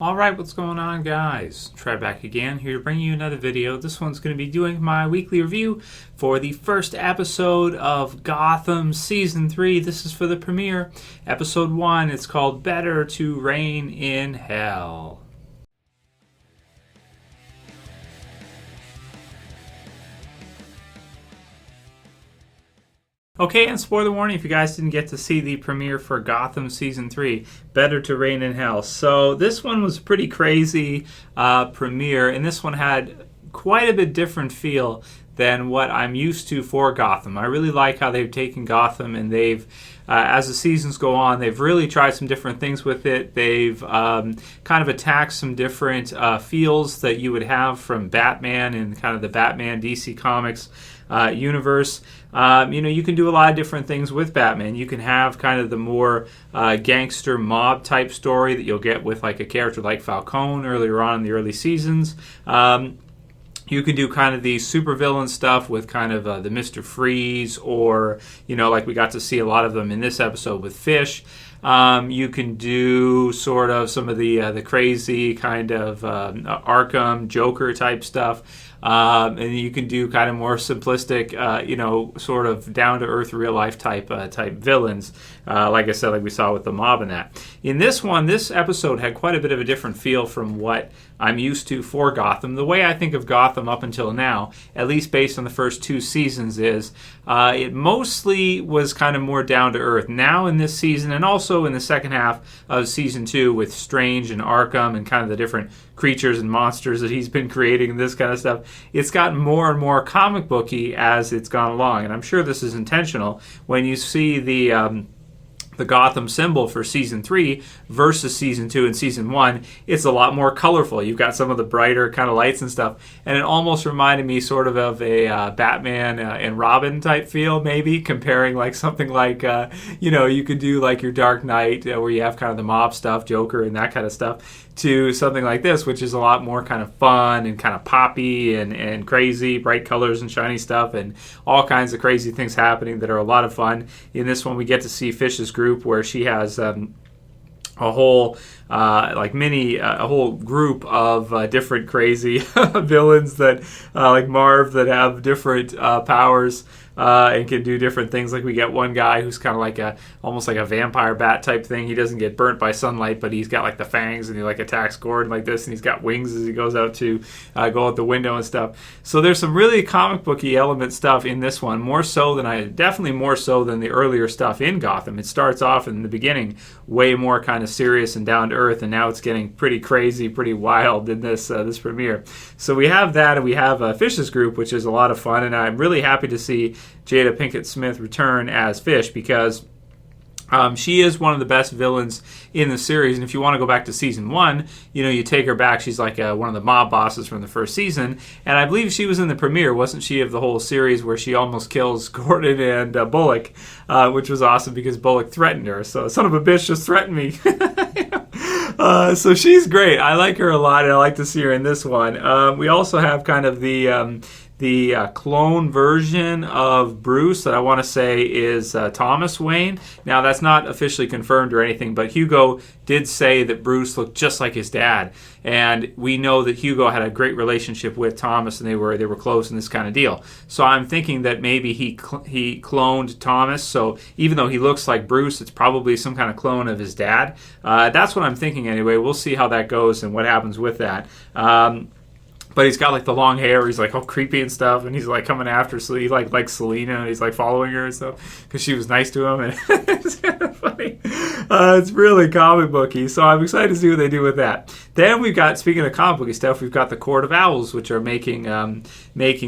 Alright, what's going on, guys? Trev back again, here to bring you another video. This one's going to be doing my weekly review for the first episode of Gotham Season 3. This is for the premiere. Episode 1, it's called Better to Reign in Hell. Okay, and spoiler warning, if you guys didn't get to see the premiere for Gotham Season 3, Better to Reign in Hell. So this one was a pretty crazy premiere, and this one had quite a bit different feel than what I'm used to for Gotham. I really like how they've taken Gotham and they've, as the seasons go on, they've really tried some different things with it. They've kind of attacked some different feels that you would have from Batman and kind of the Batman DC Comics universe. You can do a lot of different things with Batman. You can have kind of the more gangster mob type story that you'll get with like a character like Falcone earlier on in the early seasons. You can do kind of the supervillain stuff with kind of the Mr. Freeze, or, like we got to see a lot of them in this episode with Fish. You can do sort of some of the crazy kind of Arkham Joker type stuff. And you can do kind of more simplistic, sort of down-to-earth, real-life type villains, like I said, like we saw with the mob and that. In this one, this episode had quite a bit of a different feel from what I'm used to for Gotham. The way I think of Gotham up until now, at least based on the first two seasons, is it mostly was kind of more down-to-earth. Now in this season, and also in the second half of Season 2 with Strange and Arkham and kind of the different creatures and monsters that he's been creating and this kind of stuff, it's gotten more and more comic booky as it's gone along. And I'm sure this is intentional. When you see the Gotham symbol for Season 3 versus Season 2 and Season 1, it's a lot more colorful. You've got some of the brighter kind of lights and stuff, and it almost reminded me sort of a Batman and Robin type feel, maybe, comparing like something like, you could do like your Dark Knight, where you have kind of the mob stuff, Joker and that kind of stuff, to something like this, which is a lot more kind of fun and kind of poppy and crazy, bright colors and shiny stuff and all kinds of crazy things happening that are a lot of fun. In this one, we get to see Fish's group, where she has a whole a whole group of different crazy villains that like Marv, that have different powers and can do different things. Like we get one guy who's kind of like almost like a vampire bat type thing. He doesn't get burnt by sunlight, but he's got like the fangs and he like attacks Gordon like this, and he's got wings as he goes out to go out the window and stuff. So there's some really comic booky element stuff in this one, definitely more so than the earlier stuff in Gotham. It starts off in the beginning way more kind of serious and down to earth, and now it's getting pretty crazy, pretty wild in this premiere. So we have that, and we have Fish's group, which is a lot of fun, and I'm really happy to see Jada Pinkett Smith return as Fish, because she is one of the best villains in the series. And if you want to go back to Season 1, you take her back. She's like one of the mob bosses from the first season. And I believe she was in the premiere, wasn't she, of the whole series, where she almost kills Gordon and Bullock, which was awesome because Bullock threatened her. So, son of a bitch just threatened me. So she's great. I like her a lot, and I like to see her in this one. We also have kind of the clone version of Bruce that I want to say is Thomas Wayne. Now, that's not officially confirmed or anything, but Hugo did say that Bruce looked just like his dad. And we know that Hugo had a great relationship with Thomas, and they were close in this kind of deal. So I'm thinking that maybe he cloned Thomas. So even though he looks like Bruce, it's probably some kind of clone of his dad. That's what I'm thinking anyway. We'll see how that goes and what happens with that. But he's got like the long hair. He's like all creepy and stuff, and he's like coming after. So he like Selena, and he's like following her and stuff because she was nice to him. And it's kind of funny. It's really comic booky. So I'm excited to see what they do with that. Then we've got, speaking of comic booky stuff, we've got the Court of Owls, which are making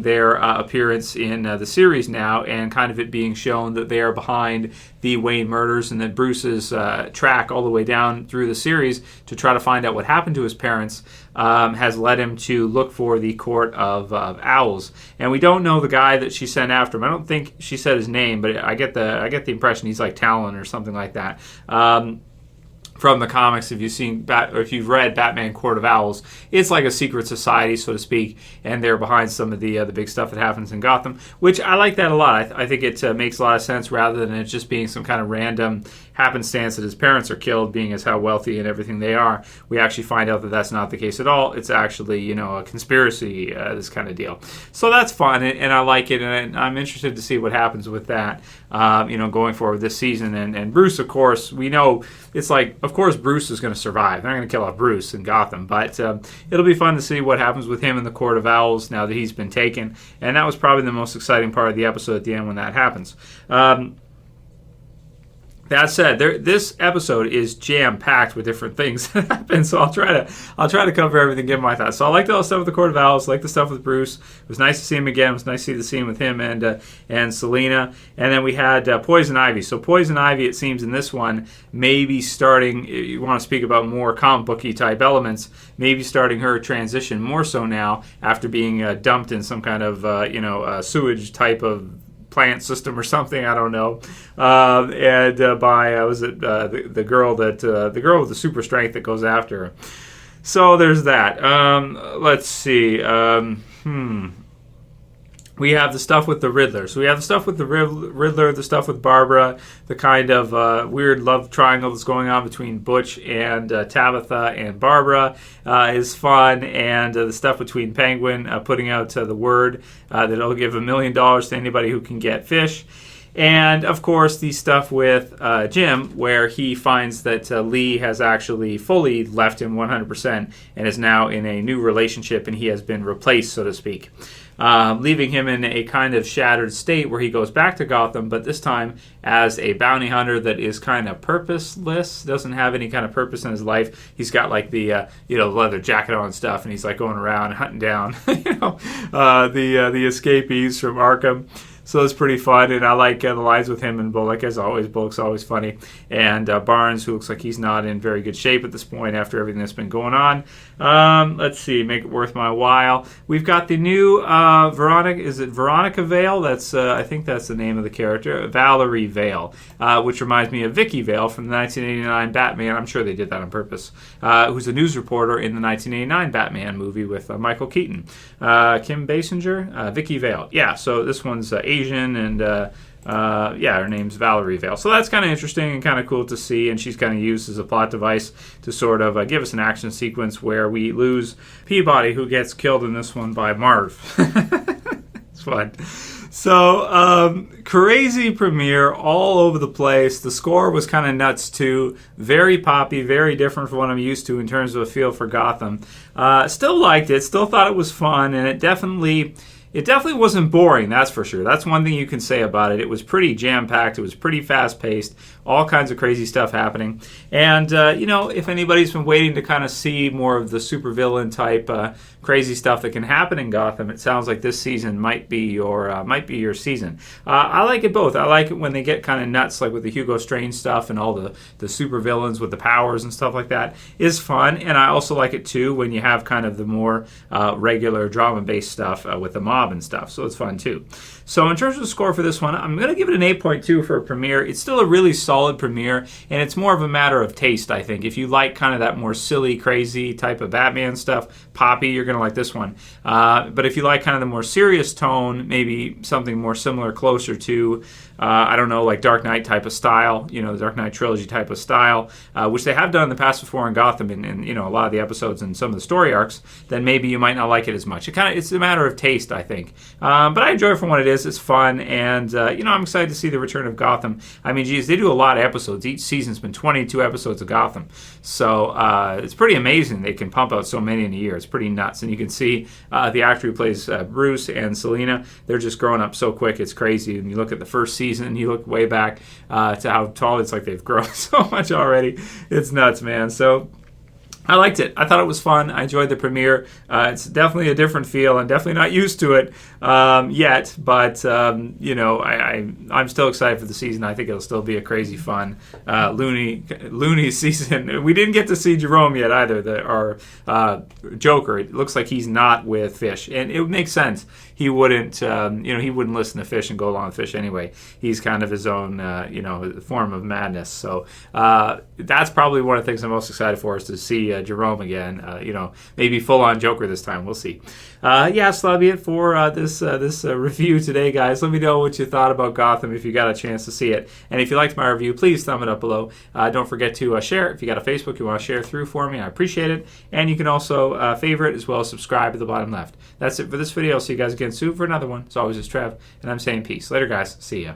their appearance in the series now, and kind of it being shown that they are behind the Wayne murders, and that Bruce's track all the way down through the series to try to find out what happened to his parents has led him to look for the Court of Owls. And we don't know the guy that she sent after him. I don't think she said his name, but I get the impression he's like Talon or something like that. From the comics, if you've read Batman Court of Owls, it's like a secret society, so to speak, and they're behind some of the big stuff that happens in Gotham, which I like that a lot. I think it makes a lot of sense, rather than it just being some kind of random happenstance that his parents are killed, being as how wealthy and everything they are. We actually find out that that's not the case at all. It's actually, a conspiracy, this kind of deal. So that's fun, and I like it, and I'm interested to see what happens with that, going forward this season. And Bruce, of course, we know it's like, of course, Bruce is going to survive. They're not going to kill off Bruce in Gotham, but it'll be fun to see what happens with him in the Court of Owls now that he's been taken. And that was probably the most exciting part of the episode at the end when that happens. That said, this episode is jam-packed with different things that happen, so I'll try to cover everything, give my thoughts. So I liked all the stuff with the Court of Owls, liked the stuff with Bruce. It was nice to see him again. It was nice to see the scene with him and Selena. And then we had Poison Ivy. So Poison Ivy, it seems in this one, maybe starting, you want to speak about more comic booky type elements, maybe starting her transition more so now after being dumped in some kind of sewage type of plant system or something, I don't know. By was it the girl with the super strength that goes after her. So there's that. Let's see. We have the stuff with the Riddler. So we have the stuff with the Riddler, the stuff with Barbara, the kind of weird love triangle that's going on between Butch and Tabitha and Barbara is fun, and the stuff between Penguin putting out the word that he'll give $1 million to anybody who can get fish. And, of course, the stuff with Jim, where he finds that Lee has actually fully left him 100% and is now in a new relationship, and he has been replaced, so to speak. Leaving him in a kind of shattered state where he goes back to Gotham, but this time as a bounty hunter that is kind of purposeless, doesn't have any kind of purpose in his life. He's got like the leather jacket on and stuff, and he's like going around hunting down the escapees from Arkham. So it's pretty fun, and I like the lines with him and Bullock, as always. Bullock's always funny. And Barnes, who looks like he's not in very good shape at this point after everything that's been going on. Let's see, make it worth my while. We've got the new Veronica, is it Veronica Vale? That's I think that's the name of the character, Valerie Vale, which reminds me of Vicky Vale from the 1989 Batman. I'm sure they did that on purpose. Who's a news reporter in the 1989 Batman movie with Michael Keaton. Kim Basinger, Vicky Vale. Yeah, so this one's Asian, and her name's Valerie Vale. So that's kind of interesting and kind of cool to see, and she's kind of used as a plot device to sort of give us an action sequence where we lose Peabody, who gets killed in this one by Marv. It's fun. So, crazy premiere all over the place. The score was kind of nuts too. Very poppy, very different from what I'm used to in terms of a feel for Gotham. Still liked it, still thought it was fun, and it definitely wasn't boring, that's for sure. That's one thing you can say about it. It was pretty jam-packed. It was pretty fast-paced. All kinds of crazy stuff happening. And, if anybody's been waiting to kind of see more of the supervillain type crazy stuff that can happen in Gotham, it sounds like this season might be your season. I like it both. I like it when they get kind of nuts, like with the Hugo Strange stuff and all the supervillains with the powers and stuff like that is fun. And I also like it, too, when you have kind of the more regular drama-based stuff with the mob and stuff, so it's fun too. So in terms of the score for this one, I'm going to give it an 8.2 for a premiere. It's still a really solid premiere, and it's more of a matter of taste, I think. If you like kind of that more silly, crazy type of Batman stuff, poppy, you're going to like this one. But if you like kind of the more serious tone, maybe something more similar, closer to, like Dark Knight type of style, the Dark Knight trilogy type of style, which they have done in the past before in Gotham in a lot of the episodes and some of the story arcs, then maybe you might not like it as much. It's a matter of taste, I think. But I enjoy it for what it is. It's fun, and I'm excited to see the return of Gotham. I mean, geez, they do a lot of episodes. Each season's been 22 episodes of Gotham, so it's pretty amazing they can pump out so many in a year. It's pretty nuts, and you can see the actor who plays Bruce and Selena, they're just growing up so quick, it's crazy. And you look at the first season, and you look way back to how tall it's like they've grown so much already. It's nuts, man. So I liked it. I thought it was fun. I enjoyed the premiere. It's definitely a different feel. I'm definitely not used to it yet, but I'm still excited for the season. I think it'll still be a crazy fun loony season. We didn't get to see Jerome yet either, our Joker. It looks like he's not with Fish, and it makes sense. he wouldn't, he wouldn't listen to Fish and go along with Fish anyway. He's kind of his own, form of madness. So that's probably one of the things I'm most excited for, is to see Jerome again. Maybe full on Joker this time. We'll see. So that'll be it for this review today, guys. Let me know what you thought about Gotham if you got a chance to see it. And if you liked my review, please thumb it up below. Don't forget to share it. If you got a Facebook you want to share through for me, I appreciate it. And you can also favorite as well as subscribe at the bottom left. That's it for this video. I'll see you guys again soon for another one. As always, it's Trev, and I'm saying peace. Later, guys. See ya.